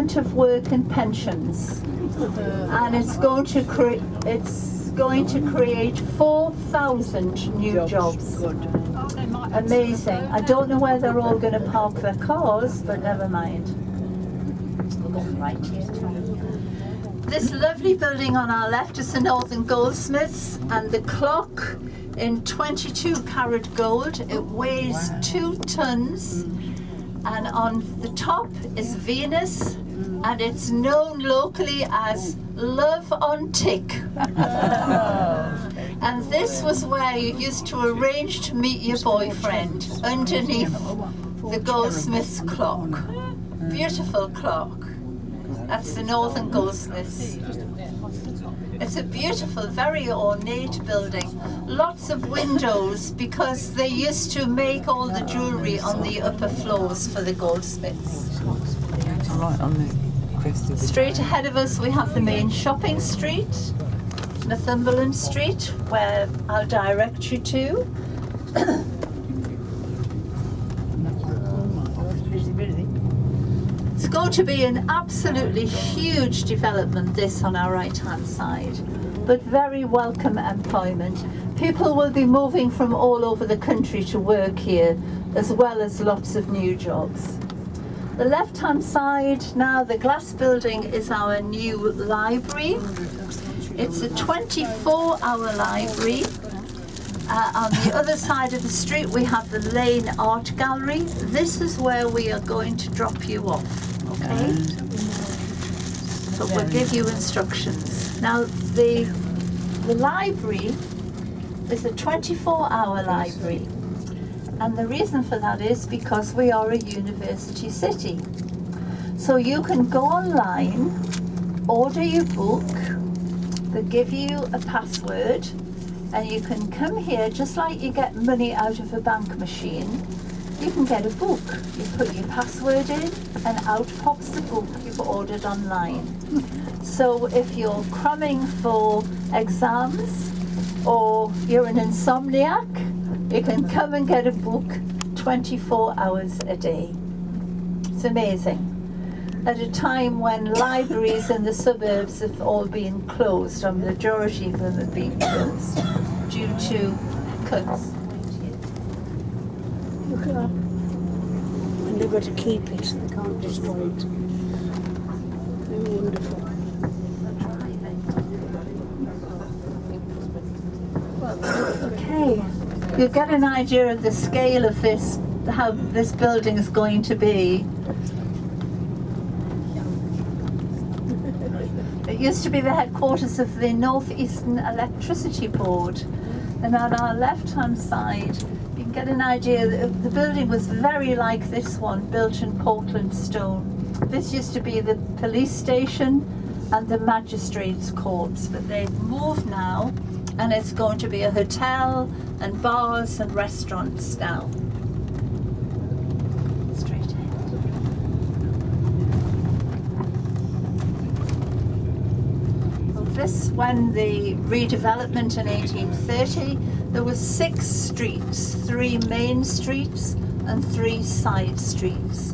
Department of Work and Pensions, and it's going to create 4,000 new jobs. Amazing. I don't know where they're all going to park their cars, but never mind. Right here. This lovely building on our left is the Northern Goldsmiths, and the clock in 22 karat gold. It weighs 2 tons, and on the top is Venus, and it's known locally as Love on Tick. And this was where you used to arrange to meet your boyfriend, underneath the Goldsmiths clock. Beautiful clock. That's the Northern Goldsmiths. It's a beautiful, very ornate building. Lots of windows, because they used to make all the jewellery on the upper floors for the goldsmiths. Right on the crest of the Straight ahead of us we have the main shopping street, Northumberland Street, where I'll direct you to. It's going to be an absolutely huge development, this on our right hand side, but very welcome employment. People will be moving from all over the country to work here, as well as lots of new jobs. The left hand side now, the glass building, is our new library. It's a 24-hour library. On the other side of the street we have the Lane Art Gallery. This is where we are going to drop you off, okay? But we'll give you instructions. Now the library is a 24-hour library, and the reason for that is because we are a university city. So you can go online, order your book, they give you a password, and you can come here just like you get money out of a bank machine. You can get a book. You put your password in and out pops the book you've ordered online. So if you're cramming for exams or you're an insomniac, you can come and get a book 24 hours a day. It's amazing. At a time when libraries in the suburbs have all been closed, or the majority of them have been closed due to cuts. Look at that. And they've got to keep it, they can't destroy it. Very wonderful. Okay, you get an idea of the scale of this, how this building is going to be. It used to be the headquarters of the North Eastern Electricity Board, and on our left hand side you can get an idea that the building was very like this one, built in Portland stone. This used to be the police station and the magistrates' courts, but they've moved now and it's going to be a hotel and bars and restaurants now. Straight ahead. This, when the redevelopment in 1830, there were 6 streets, 3 main streets and 3 side streets.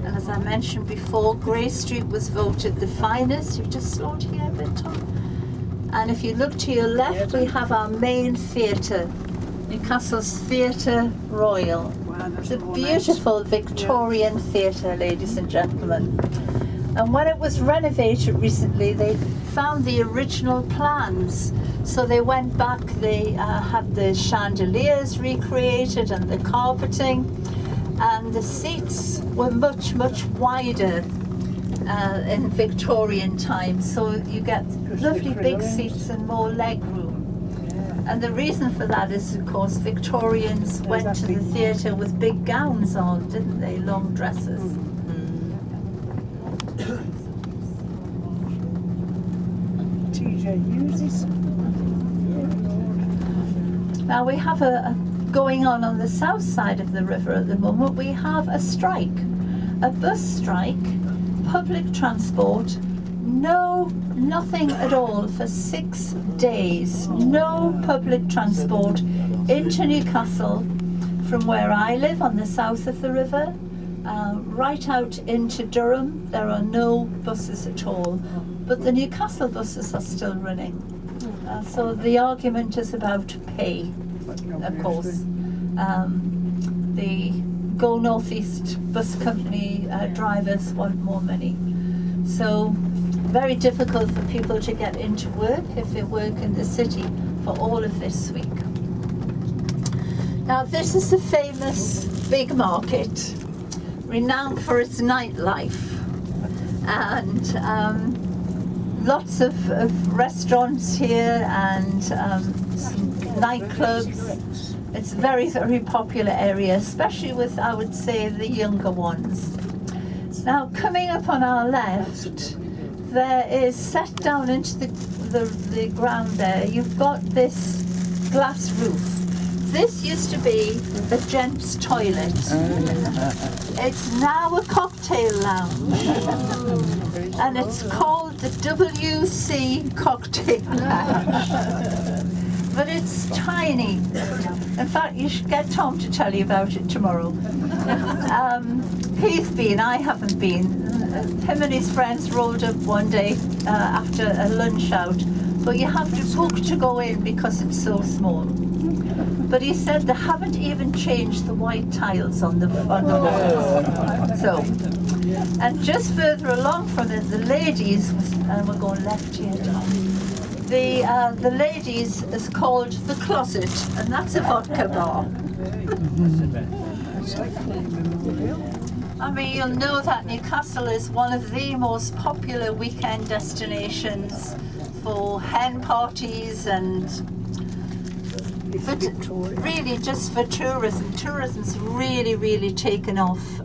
And as I mentioned before, Grey Street was voted the finest. You've just slowed here a bit, Tom. And if you look to your left, we have our main theatre, Newcastle's Theatre Royal. Wow, It's a beautiful Victorian theatre, ladies and gentlemen. And when it was renovated recently, they found the original plans. So they went back, they had the chandeliers recreated and the carpeting, and the seats were much, much wider in Victorian times. So you get lovely big seats and more leg room. And the reason for that is, of course, Victorians went to the theatre with big gowns on, didn't they? Long dresses. Now we have a going on the south side of the river at the moment. We have a strike, a bus strike, public transport, nothing at all for 6 days. No public transport into Newcastle from where I live on the south of the river right out into Durham, there are no buses at all, but the Newcastle buses are still running. So the argument is about pay, of course. The Go North East bus company drivers want more money. So very difficult for people to get into work if they work in the city for all of this week. Now this is a famous big market, renowned for its nightlife, and lots of restaurants here and nightclubs. It's a very, very popular area, especially with, I would say, the younger ones. Now coming up on our left, there is set down into the ground there, you've got this glass roof. This used to be the gents' toilet. It's now a cocktail lounge, and it's called the WC Cocktail Lounge. But it's tiny. In fact, you should get Tom to tell you about it tomorrow. He's been, I haven't been. Him and his friends rolled up one day after a lunch out, but you have to book to go in because it's so small. But he said they haven't even changed the white tiles on the walls. So, and just further along from it, the ladies, and we're going left here, Tom. The ladies is called the Closet, and that's a vodka bar. I mean, you'll know that Newcastle is one of the most popular weekend destinations for hen parties and really just for tourism. Tourism's really, really taken off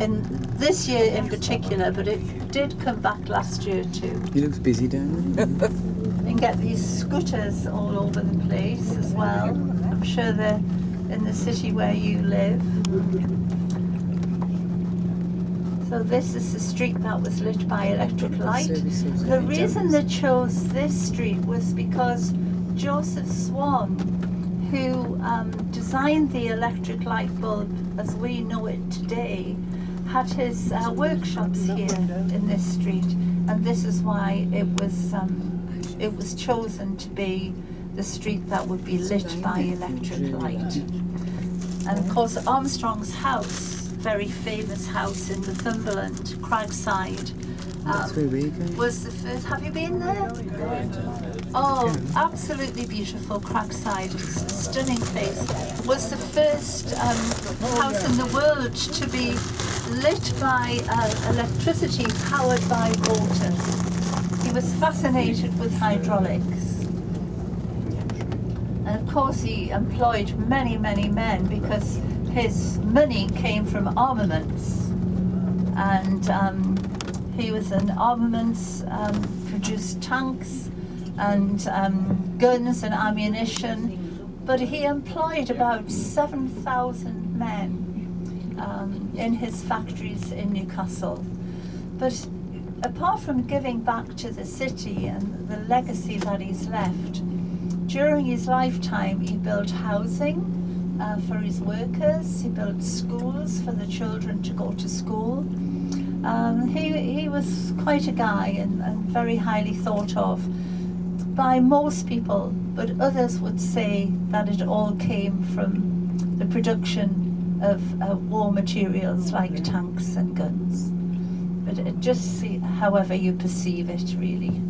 in this year in particular, but it did come back last year too. He looks busy down there. You can get these scooters all over the place as well. I'm sure they're in the city where you live. So this is the street that was lit by electric light. The reason they chose this street was because Joseph Swan, who designed the electric light bulb as we know it today, had his workshops here in this street, and this is why it was chosen to be the street that would be lit by electric light. And of course Armstrong's house, very famous house in Northumberland, Cragside, was the first. Have you been there? Oh, absolutely beautiful. Cragside, it's a stunning place. Was the first house in the world to be lit by electricity powered by water. He was fascinated with hydraulics. And of course he employed many, many men because his money came from armaments. And he was an armaments, produced tanks and guns and ammunition, but he employed about 7,000 men in his factories in Newcastle. But apart from giving back to the city and the legacy that he's left, during his lifetime he built housing for his workers, he built schools for the children to go to school. He was quite a guy and very highly thought of by most people, but others would say that it all came from the production of war materials like tanks and guns. But it just however you perceive it, really.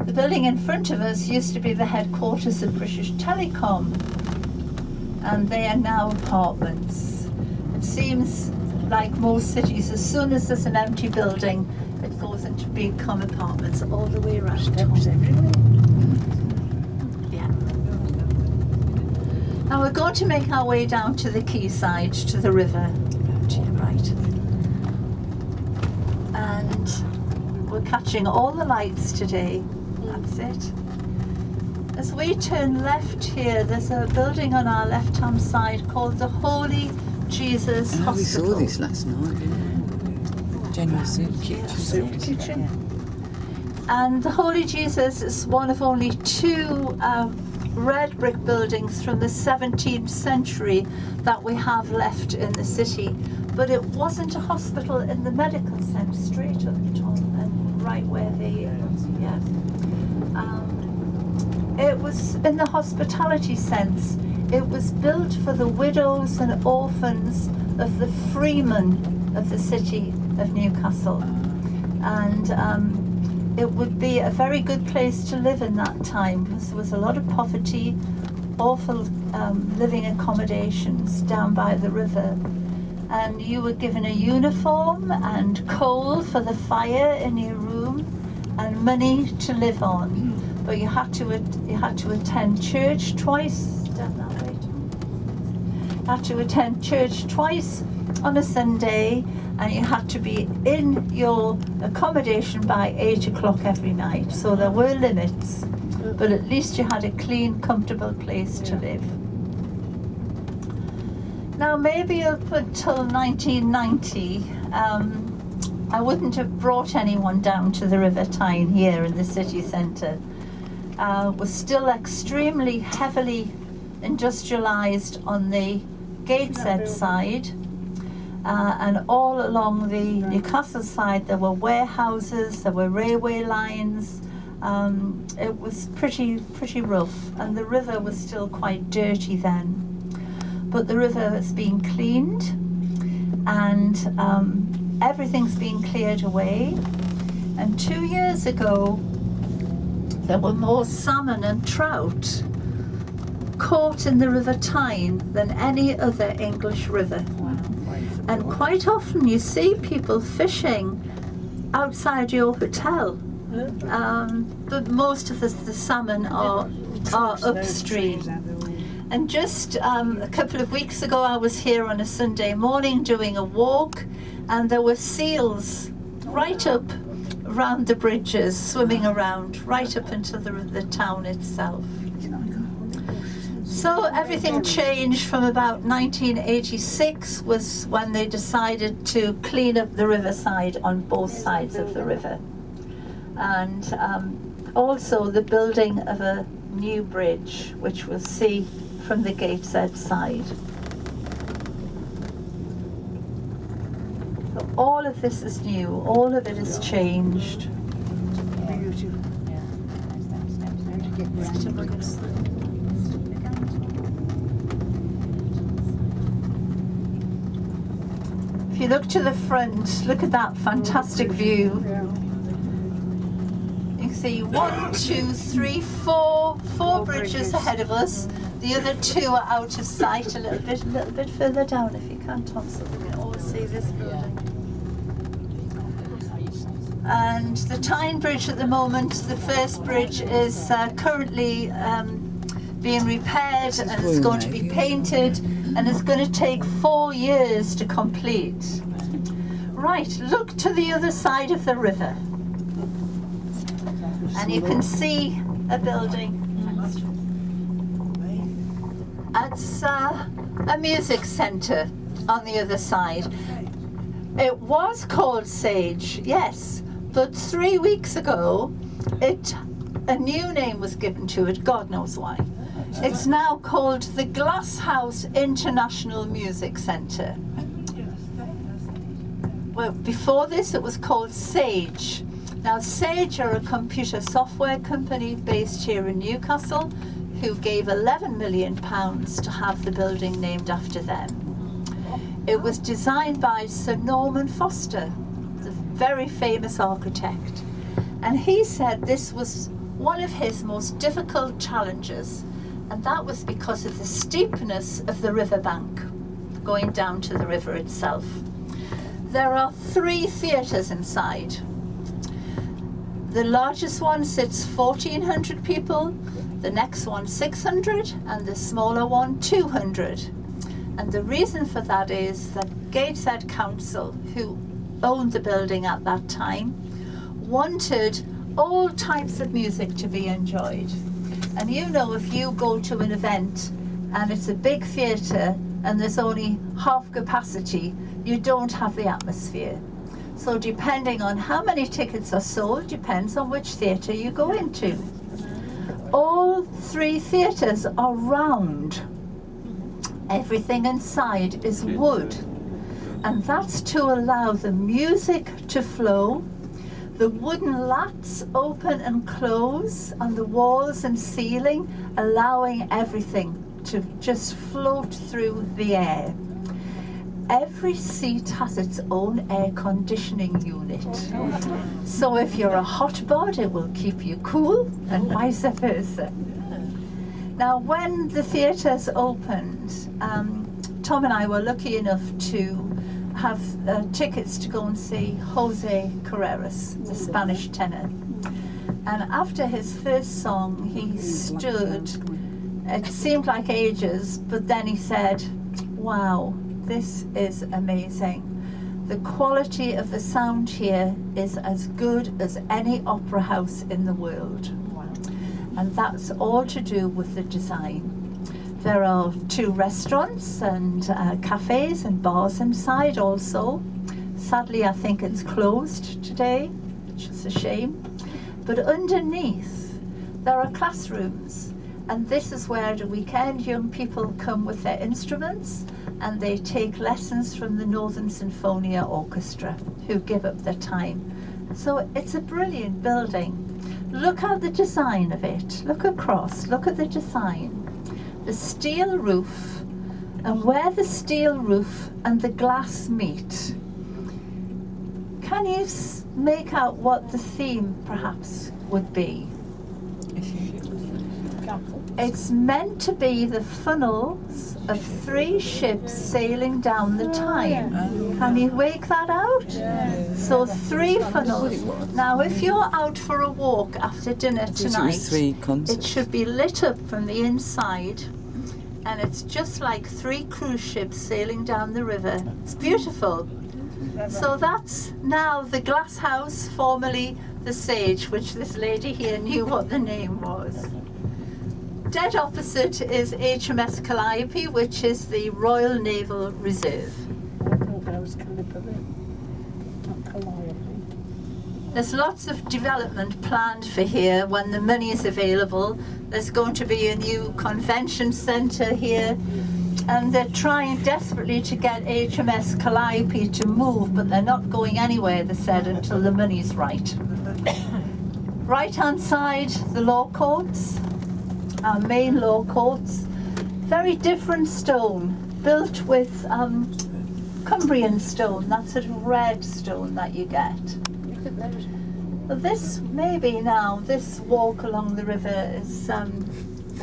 The building in front of us used to be the headquarters of British Telecom, and they are now apartments. It seems like most cities, as soon as there's an empty building, it goes into become apartments all the way around. Steps everywhere. Yeah. Now we're going to make our way down to the quayside, to the river, to your right. And we're catching all the lights today. That's it. As we turn left here, there's a building on our left-hand side called the Holy Jesus Hospital. We saw this last night, didn't we? General soup kitchen. Soup kitchen. And the Holy Jesus is one of only two red brick buildings from the 17th century that we have left in the city. But it wasn't a hospital in the medical sense, straight up top and right where they, yeah. It was in the hospitality sense. It was built for the widows and orphans of the freemen of the city of Newcastle. And it would be a very good place to live in that time because there was a lot of poverty, awful living accommodations down by the river. And you were given a uniform and coal for the fire in your room and money to live on. But you had to attend church twice. Down that way. You had to attend church twice on a Sunday, and you had to be in your accommodation by 8 o'clock every night. So there were limits, but at least you had a clean, comfortable place to live. Now, maybe up until 1990, I wouldn't have brought anyone down to the River Tyne here in the city centre. Was still extremely heavily industrialised on the Gateshead side, and all along the Newcastle side there were warehouses, there were railway lines. It was pretty rough, and the river was still quite dirty then. But the river has been cleaned, and everything's been cleared away. And 2 years ago there were more salmon and trout caught in the River Tyne than any other English river. And quite often you see people fishing outside your hotel, but most of the salmon are upstream. And just a couple of weeks ago I was here on a Sunday morning doing a walk, and there were seals right up around the bridges, swimming around right up into the town itself. So everything changed from about 1986 was when they decided to clean up the riverside on both sides of the river, and also the building of a new bridge which we'll see from the Gateshead side. So all of this is new, all of it has changed. If you look to the front, look at that fantastic view. You can see 1, 2, 3, 4 bridges ahead of us. The other 2 are out of sight a little bit further down if you can, Tom, so we can all see this building. And the Tyne Bridge at the moment, the first bridge is currently being repaired, and it's going to be painted, and it's going to take 4 years to complete. Right, look to the other side of the river, and you can see a building. It's a music centre on the other side. It was called Sage, yes, but 3 weeks ago a new name was given to it, God knows why. It's now called the Glasshouse International Music Centre. Well, before this it was called Sage. Now Sage are a computer software company based here in Newcastle who gave £11 million to have the building named after them. It was designed by Sir Norman Foster, the very famous architect, and he said this was one of his most difficult challenges, and that was because of the steepness of the riverbank going down to the river itself. There are 3 theatres inside. The largest one sits 1,400 people, the next one 600, and the smaller one 200. And the reason for that is that Gateshead Council, who owned the building at that time, wanted all types of music to be enjoyed. And you know, if you go to an event and it's a big theatre and there's only half capacity, you don't have the atmosphere. So depending on how many tickets are sold depends on which theatre you go into. All three theatres are round. Everything inside is wood, and that's to allow the music to flow. The wooden lats open and close on the walls and ceiling, allowing everything to just float through the air. Every seat has its own air conditioning unit. So if you're a hot bod, it will keep you cool, and vice versa. Now, when the theatres opened, Tom and I were lucky enough to have tickets to go and see Jose Carreras, the Spanish tenor. And after his first song, he stood. It seemed like ages, but then he said, "Wow, this is amazing. The quality of the sound here is as good as any opera house in the world." And that's all to do with the design. There are 2 restaurants and cafes and bars inside also. Sadly, I think it's closed today, which is a shame. But underneath, there are classrooms. And this is where the weekend young people come with their instruments and they take lessons from the Northern Sinfonia Orchestra, who give up their time. So it's a brilliant building. Look at the design of it. Look across, look at the design. The steel roof, and where the steel roof and the glass meet. Can you make out what the theme perhaps would be? It's meant to be the funnels of 3 ships sailing down the Tyne. Can you make that out? So 3 funnels. Now if you're out for a walk after dinner tonight, it should be lit up from the inside, and it's just like 3 cruise ships sailing down the river. It's beautiful. So that's now the glass house, formerly the Sage, which this lady here knew what the name was. Dead opposite is HMS Calliope, which is the Royal Naval Reserve. I thought that was Calliope, not Calliope. There's lots of development planned for here when the money is available. There's going to be a new convention centre here, and they're trying desperately to get HMS Calliope to move, but they're not going anywhere, they said, until the money's right. Right hand side, the law courts. Our main law courts, very different stone, built with Cumbrian stone, that sort of red stone that you get. But this, maybe now, this walk along the river is a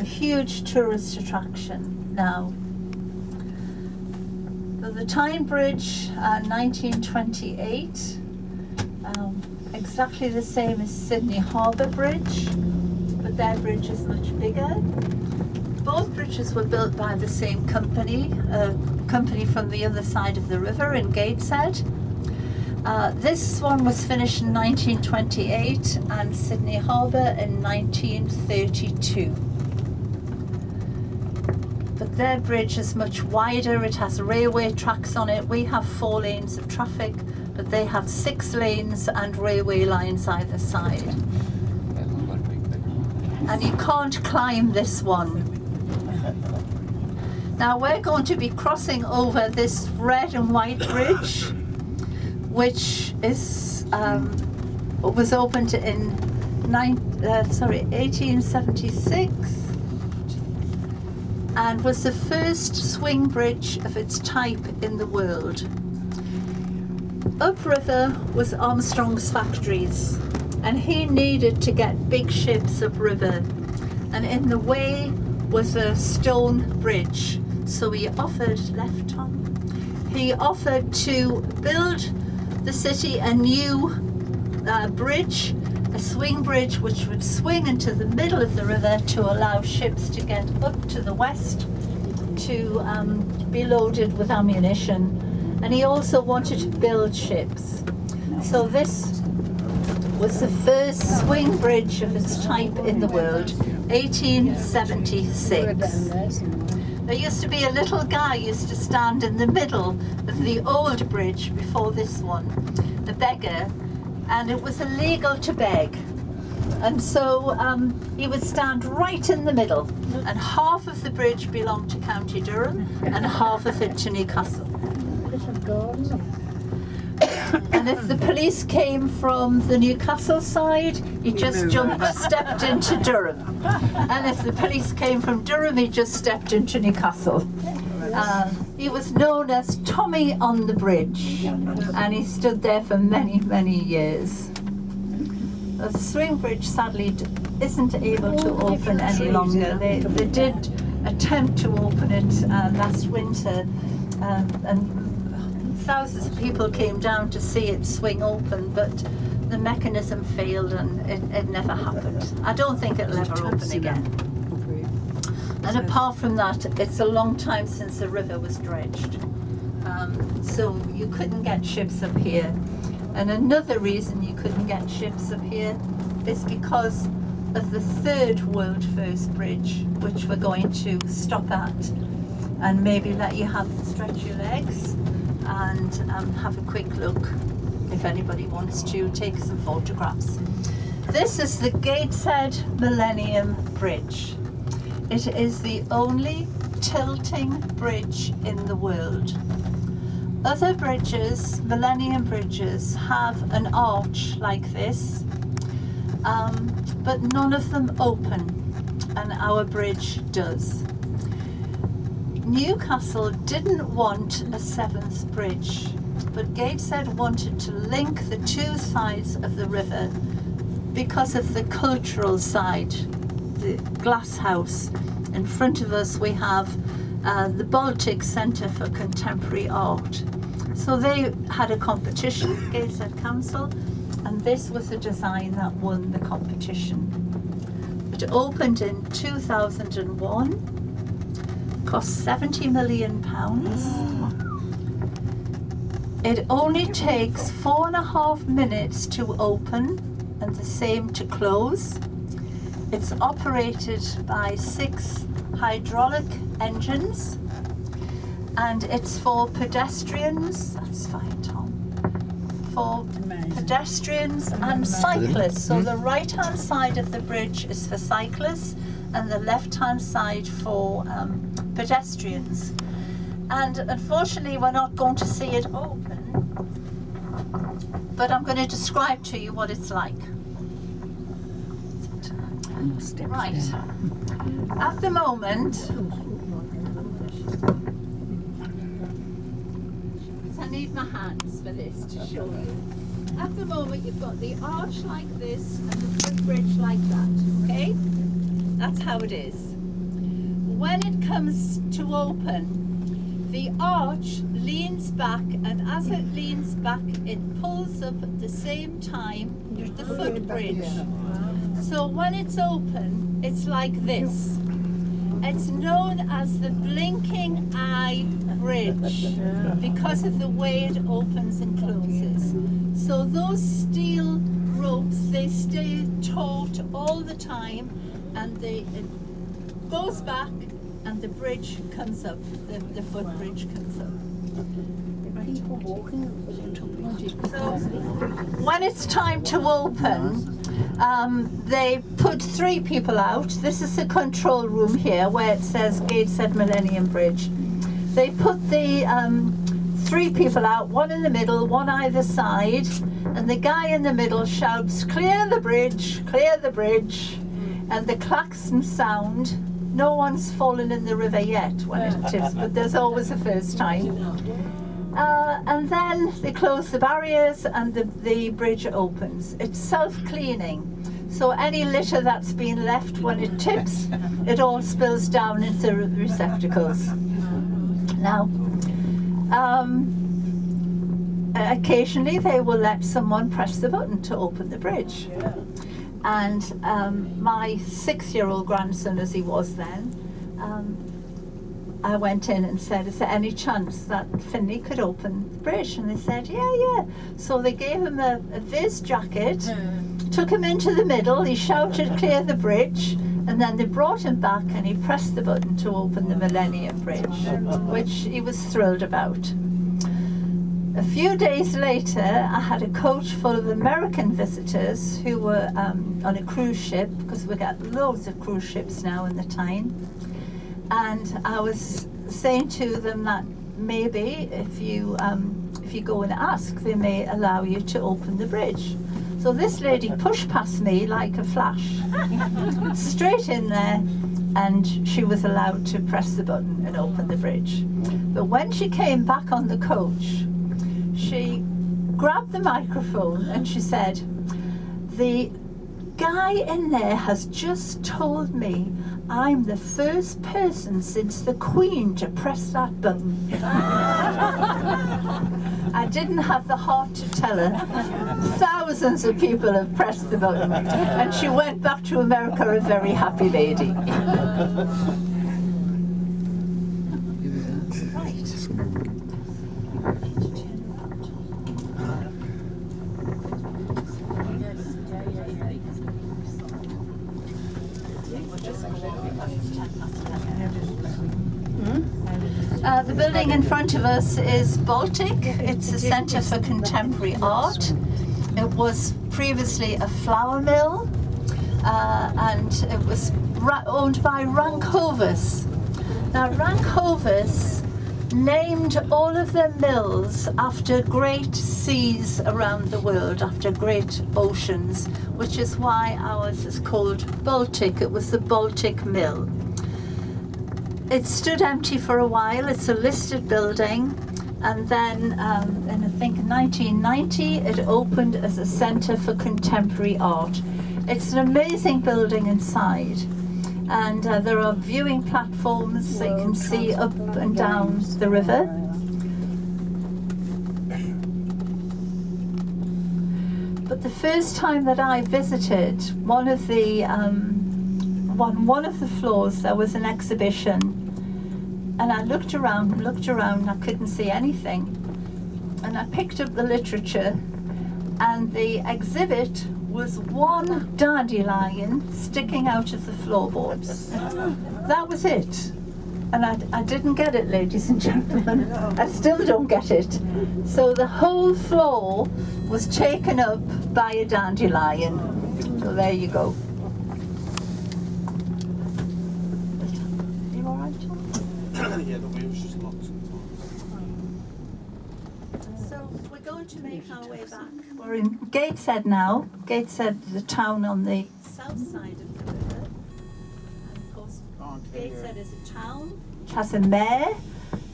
huge tourist attraction now. So the Tyne Bridge, 1928, exactly the same as Sydney Harbour Bridge, but their bridge is much bigger. Both bridges were built by the same company, a company from the other side of the river in Gateshead. This one was finished in 1928 and Sydney Harbour in 1932. But their bridge is much wider, it has railway tracks on it. We have 4 lanes of traffic, but they have 6 lanes and railway lines either side. And you can't climb this one. Now we're going to be crossing over this red and white bridge, which is was opened in 1876 and was the first swing bridge of its type in the world. Upriver was Armstrong's factories, and he needed to get big ships upriver, and in the way was a stone bridge. So he offered, he offered to build the city a new bridge, a swing bridge which would swing into the middle of the river to allow ships to get up to the west to be loaded with ammunition. And he also wanted to build ships. So this was the first swing bridge of its type in the world, 1876. There used to be a little guy used to stand in the middle of the old bridge before this one, a beggar, and it was illegal to beg. And so he would stand right in the middle, and half of the bridge belonged to County Durham and half of it to Newcastle. And if the police came from the Newcastle side, he just stepped into Durham. And if the police came from Durham, he just stepped into Newcastle. He was known as Tommy on the Bridge, and he stood there for many, many years. The swing bridge sadly isn't able to open any longer. They did attempt to open it last winter, and thousands of people came down to see it swing open, but the mechanism failed and it never happened. I don't think it'll ever open again. And apart from that, it's a long time since the river was dredged. So you couldn't get ships up here. And another reason you couldn't get ships up here is because of the third world first bridge, which we're going to stop at and maybe let you stretch your legs and have a quick look if anybody wants to take some photographs. This is the Gateshead Millennium Bridge. It is the only tilting bridge in the world. Other bridges, Millennium bridges, have an arch like this, but none of them open, and our bridge does. Newcastle didn't want a seventh bridge, but Gateshead wanted to link the two sides of the river because of the cultural side, the glass house. In front of us we have the Baltic Centre for Contemporary Art. So they had a competition, Gateshead Council, and this was the design that won the competition. It opened in 2001, cost £70 million. It only takes 4.5 minutes to open and the same to close. It's operated by 6 hydraulic engines, and it's for pedestrians, that's fine Tom, for pedestrians and cyclists. So the right hand side of the bridge is for cyclists and the left hand side for pedestrians. And unfortunately we're not going to see it open, but I'm going to describe to you what it's like. Right, at the moment, I need my hands for this to show you. At the moment you've got the arch like this and the footbridge like that, okay? That's how it is. When it comes to open, the arch leans back, and as it leans back it pulls up at the same time the footbridge. So when it's open, it's like this. It's known as the blinking eye bridge because of the way it opens and closes. So those steel ropes, they stay taut all the time, and it goes back and the bridge comes up, the footbridge comes up. So when it's time to open, they put 3 people out. This is the control room here where it says Gateshead Millennium Bridge. They put the 3 people out, 1 in the middle, 1 either side, and the guy in the middle shouts, "Clear the bridge, clear the bridge," and the klaxon sound. No one's fallen in the river yet when it tips, but there's always a first time. And then they close the barriers and the bridge opens. It's self-cleaning, so any litter that's been left when it tips, it all spills down into the receptacles. Now, occasionally they will let someone press the button to open the bridge. And my 6-year-old grandson, as he was then, I went in and said, "Is there any chance that Finley could open the bridge?" And they said, yeah. So they gave him a Viz jacket, took him into the middle, he shouted, "Clear the bridge," and then they brought him back and he pressed the button to open the Millennium Bridge, which he was thrilled about. A few days later, I had a coach full of American visitors who were on a cruise ship, because we got loads of cruise ships now in the Tyne. And I was saying to them that maybe if you go and ask, they may allow you to open the bridge. So this lady pushed past me like a flash, straight in there, and she was allowed to press the button and open the bridge. But when she came back on the coach, she grabbed the microphone and she said, "The guy in there has just told me I'm the first person since the Queen to press that button." I didn't have the heart to tell her. Thousands of people have pressed the button, and she went back to America a very happy lady. The building in front of us is Baltic. It's a centre for contemporary art. It was previously a flour mill, and it was owned by Rank Hovis. Now Rank Hovis named all of their mills after great seas around the world, after great oceans, which is why ours is called Baltic. It was the Baltic Mill. It stood empty for a while. It's a listed building, and then in I think 1990 it opened as a centre for contemporary art. It's an amazing building inside, and there are viewing platforms that you can see up and down the river. But the first time that I visited, one of the floors, there was an exhibition, and I looked around and I couldn't see anything, and I picked up the literature, and the exhibit was one dandelion sticking out of the floorboards. That was it. And I didn't get it, ladies and gentlemen. I still don't get it. So the whole floor was taken up by a dandelion. So there you go. You all right, John? Yeah, the wheel's just locked sometimes. So we're going to make our way back. We're in Gateshead now. Gateshead is a town on the south side of the river. And of course, Gateshead is a town which has a mayor,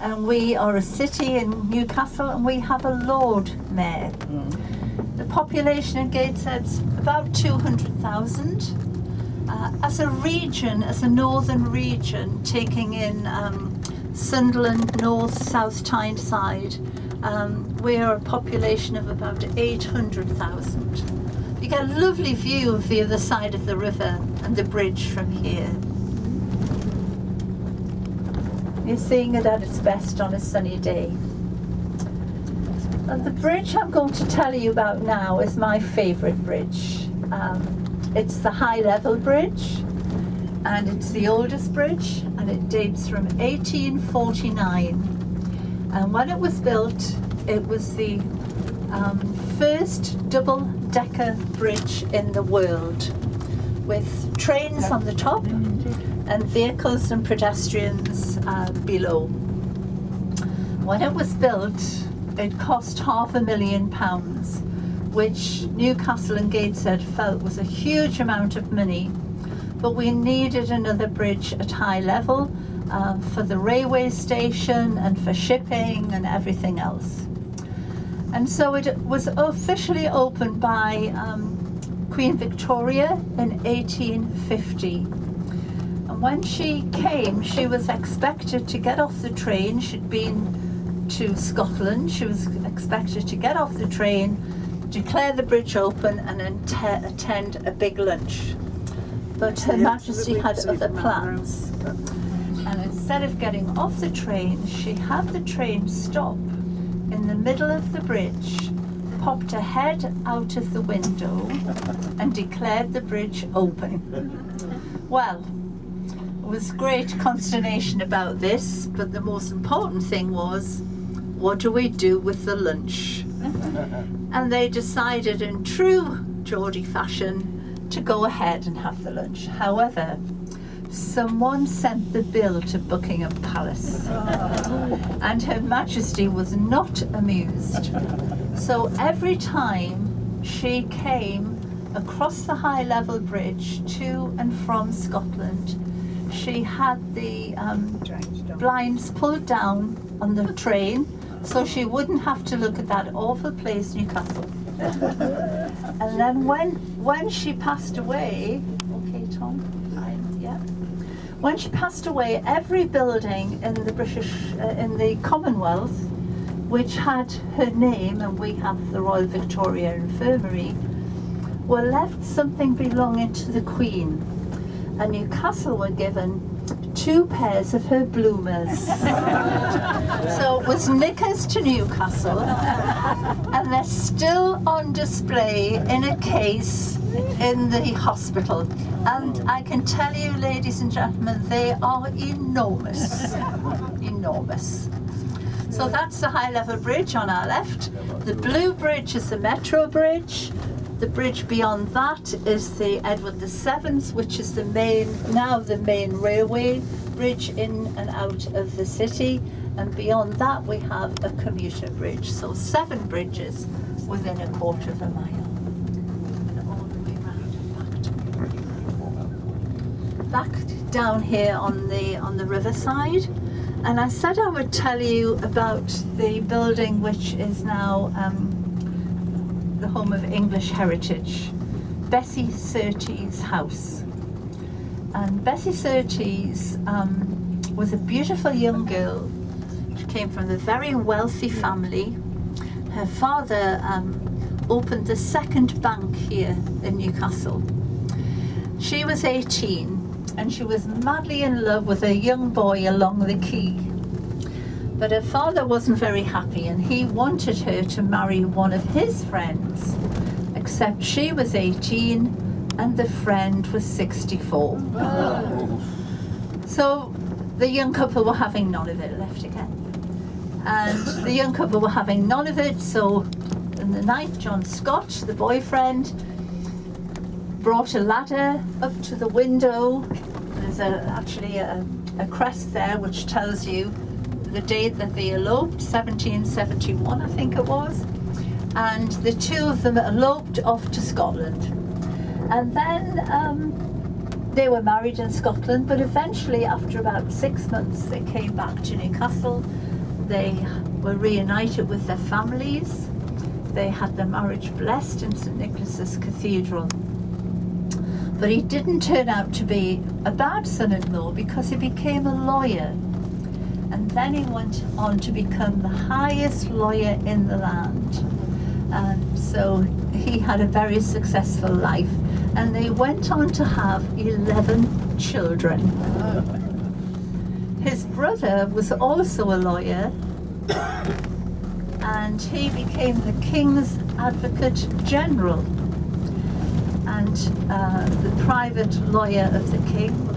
and we are a city in Newcastle, and we have a Lord Mayor. The population in Gateshead's about 200,000. As a region, as a northern region, taking in Sunderland, North, South Tyneside, we are a population of about 800,000. You get a lovely view of the other side of the river and the bridge from here. You're seeing it at its best on a sunny day. And the bridge I'm going to tell you about now is my favourite bridge. It's the High Level Bridge, and it's the oldest bridge, and it dates from 1849. And when it was built, it was the first double-decker bridge in the world, with trains on the top and vehicles and pedestrians below. When it was built, it cost £500,000, which Newcastle and Gateshead felt was a huge amount of money, but we needed another bridge at high level for the railway station and for shipping and everything else. And so it was officially opened by Queen Victoria in 1850. And when she came, she was expected to get off the train. She'd been to Scotland. She was expected to get off the train, declare the bridge open, and then attend a big lunch. But Her Majesty had other plans. And instead of getting off the train, she had the train stop in the middle of the bridge, popped her head out of the window, and declared the bridge open. Well, there was great consternation about this, but the most important thing was, what do we do with the lunch? And they decided in true Geordie fashion to go ahead and have the lunch. However, someone sent the bill to Buckingham Palace and Her Majesty was not amused. So every time she came across the high level bridge to and from Scotland, she had the blinds pulled down on the train so she wouldn't have to look at that awful place, Newcastle. And then when she passed away, okay Tom, fine, yeah. When she passed away, every building in the in the Commonwealth, which had her name, and we have the Royal Victoria Infirmary, were left something belonging to the Queen. And Newcastle were given 2 pairs of her bloomers. So it was knickers to Newcastle, and they're still on display in a case in the hospital. And I can tell you, ladies and gentlemen, they are enormous. Enormous. So that's the high level bridge on our left. The blue bridge is the Metro Bridge. The bridge beyond that is the Edward VII, which is the main railway bridge in and out of the city. And beyond that we have a commuter bridge. So 7 bridges within a quarter of a mile. And all the way round and back down here on the riverside. And I said I would tell you about the building which is now the home of English heritage, Bessie Surtees house. And Bessie Surtees was a beautiful young girl. She came from a very wealthy family. Her father opened the second bank here in Newcastle. She was 18 and she was madly in love with a young boy along the quay. But her father wasn't very happy and he wanted her to marry one of his friends, except she was 18 and the friend was 64. So the young couple were having none of it. Left again. And the young couple were having none of it, so in the night John Scott, the boyfriend, brought a ladder up to the window. There's actually a crest there which tells you the date that they eloped, 1771 I think it was, and the 2 of them eloped off to Scotland. And then they were married in Scotland, but eventually after about 6 months they came back to Newcastle. They were reunited with their families. They had their marriage blessed in St Nicholas's Cathedral. But he didn't turn out to be a bad son-in-law because he became a lawyer. And then he went on to become the highest lawyer in the land. And so he had a very successful life. And they went on to have 11 children. His brother was also a lawyer. And he became the King's Advocate General. And the private lawyer of the King.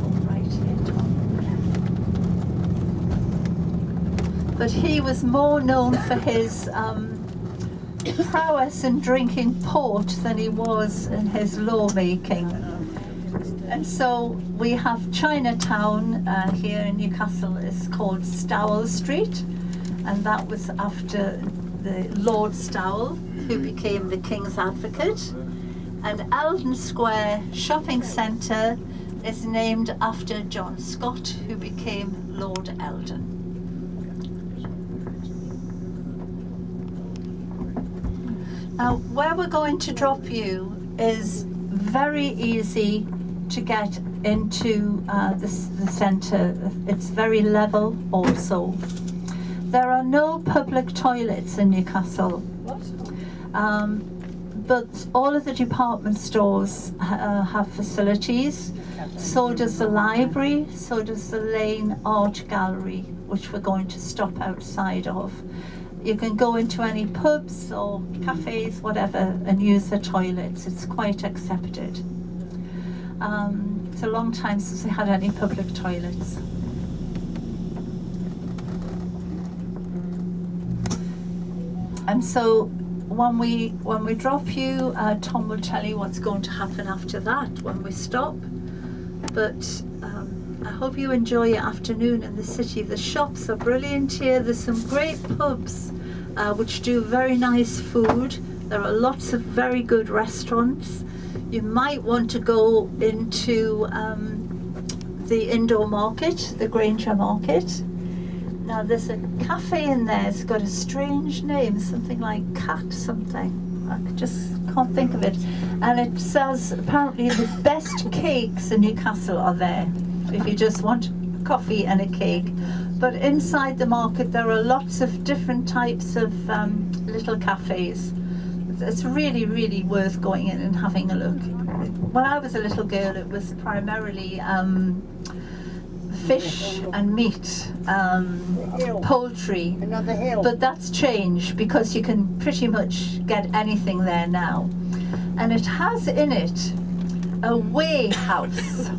But he was more known for his prowess in drinking port than he was in his lawmaking. And so we have Chinatown here in Newcastle is called Stowell Street, and that was after the Lord Stowell, who became the King's Advocate. And Eldon Square Shopping Centre is named after John Scott, who became Lord Eldon. Now, where we're going to drop you is very easy to get into the centre. It's very level also. There are no public toilets in Newcastle. But all of the department stores have facilities. So does the library, so does the Lane Art Gallery, which we're going to stop outside of. You can go into any pubs or cafes, whatever, and use the toilets. It's quite accepted. It's a long time since we had any public toilets. And so when we drop you, Tom will tell you what's going to happen after that when we stop. But I hope you enjoy your afternoon in the city. The shops are brilliant here. There's some great pubs which do very nice food. There are lots of very good restaurants. You might want to go into the indoor market, the Granger Market. Now there's a cafe in there. It's got a strange name, something like Cat something. I just can't think of it. And it says apparently the best cakes in Newcastle are there, if you just want a coffee and a cake. But inside the market there are lots of different types of little cafes. It's really, really worth going in and having a look. When I was a little girl, it was primarily fish and meat, poultry, Another hill. but that's changed because you can pretty much get anything there now. And it has in it a weigh house.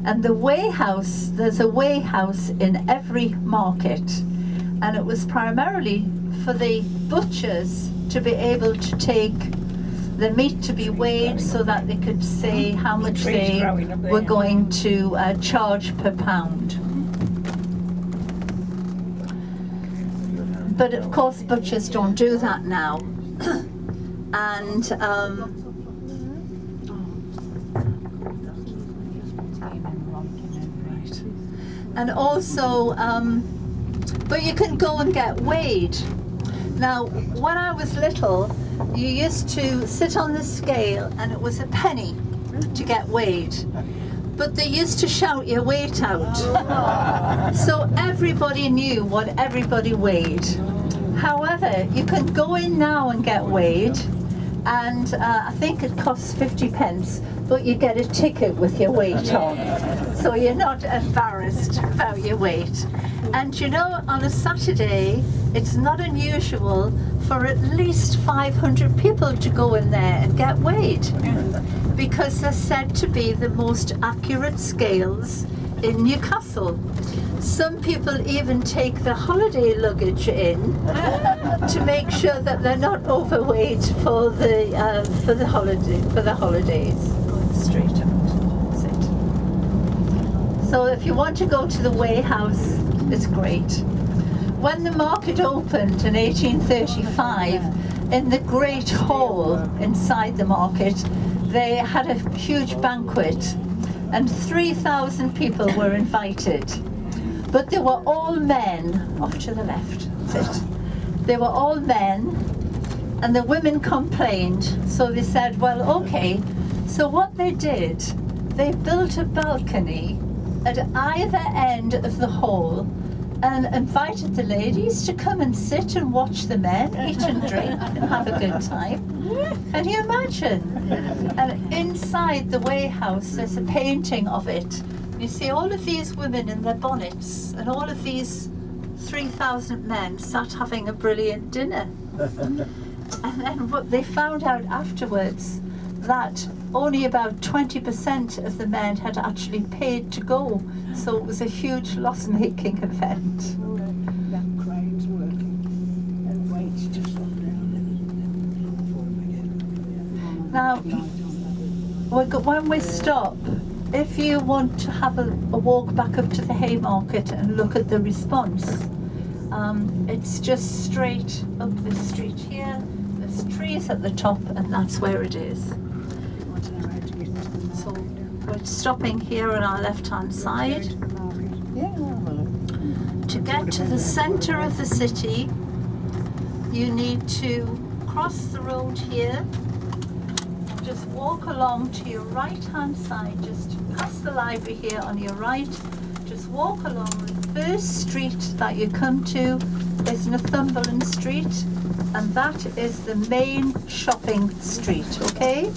And the weigh house, there's a weigh house in every market. And it was primarily for the butchers to be able to take the meat to be weighed so that they could say how much they were going to charge per pound. But of course butchers don't do that now. And also but you can go and get weighed. Now when I was little, you used to sit on the scale and it was a penny to get weighed, but they used to shout your weight out. So everybody knew what everybody weighed. However, you can go in now and get weighed, and I think it costs 50 pence, but you get a ticket with your weight on, so you're not embarrassed about your weight. And you know, on a Saturday, it's not unusual for at least 500 people to go in there and get weighed, because they're said to be the most accurate scales in Newcastle. Some people even take their holiday luggage in to make sure that they're not overweight for the holidays. Going straight out. That's it. So if you want to go to the weigh house, it's great. When the market opened in 1835, in the great hall inside the market, they had a huge banquet, and 3,000 people were invited. But they were all men, off to the left, that's it. They were all men, and the women complained, so they said, well, okay. So what they did, they built a balcony at either end of the hall and invited the ladies to come and sit and watch the men eat and drink and have a good time. Can you imagine? And inside the weigh house there's a painting of it. You see all of these women in their bonnets and all of these 3,000 men sat having a brilliant dinner. And then what they found out afterwards, that only about 20% of the men had actually paid to go, so it was a huge loss-making event. That crane's working and waits to slow down. Now, when we stop, if you want to have a walk back up to the Haymarket and look at the response, it's just straight up the street here. There's trees at the top, and that's where it is. So we're stopping here on our left-hand side. To get to the centre of the city, you need to cross the road here. Just walk along to your right-hand side, just past the library here on your right. Just walk along. The first street that you come to is Northumberland Street, and that is the main shopping street, okay?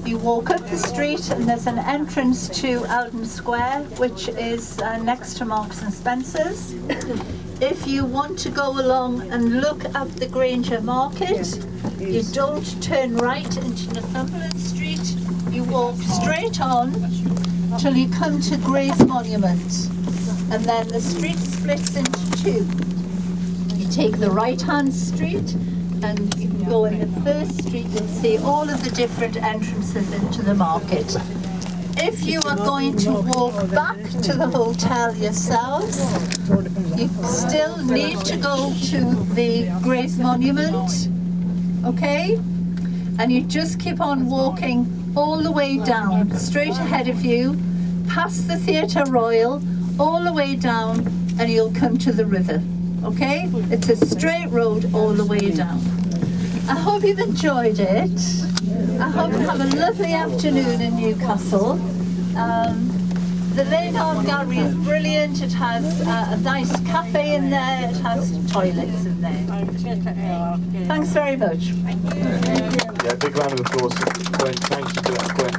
You walk up the street and there's an entrance to Eldon Square, which is next to Marks and Spencer's. If you want to go along and look at the Granger Market, you don't turn right into Northumberland Street, you walk straight on till you come to Gray's Monument, and then the street splits into two. take the right-hand street, and you can go in the first street. You'll see all of the different entrances into the market. If you are going to walk back to the hotel yourselves, you still need to go to the Grace Monument, okay? And you just keep on walking all the way down, straight ahead of you, past the Theatre Royal, all the way down, and you'll come to the river, okay? It's a straight road all the way down. I hope you've enjoyed it. I hope you have a lovely afternoon in Newcastle. The Maynard Gallery is brilliant. It has a nice cafe in there. It has toilets in there. Thanks very much. Yeah, big round of applause for Gwen. Thank you for that, Gwen.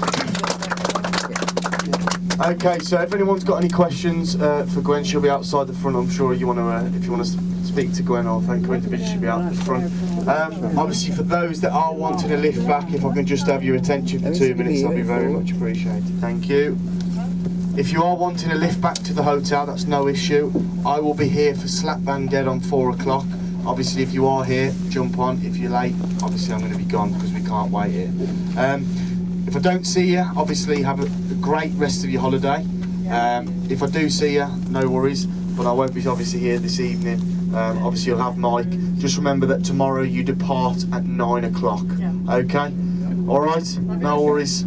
Okay, so if anyone's got any questions for Gwen, she'll be outside the front. I'm sure you want to, if you want to speak to Gwen or thank her individually, she'll be out the front. Obviously, for those that are wanting a lift back, if I can just have your attention for 2 minutes, that'll be very much appreciated. Thank you. If you are wanting a lift back to the hotel, that's no issue. I will be here for slap bang dead on 4 o'clock. Obviously, if you are here, jump on. If you're late, obviously I'm going to be gone because we can't wait here. If I don't see you, obviously have a great rest of your holiday. If I do see you, no worries, but I won't be obviously here this evening. Obviously you'll have Mike. Just remember that tomorrow you depart at 9 o'clock. Okay? Alright? No worries.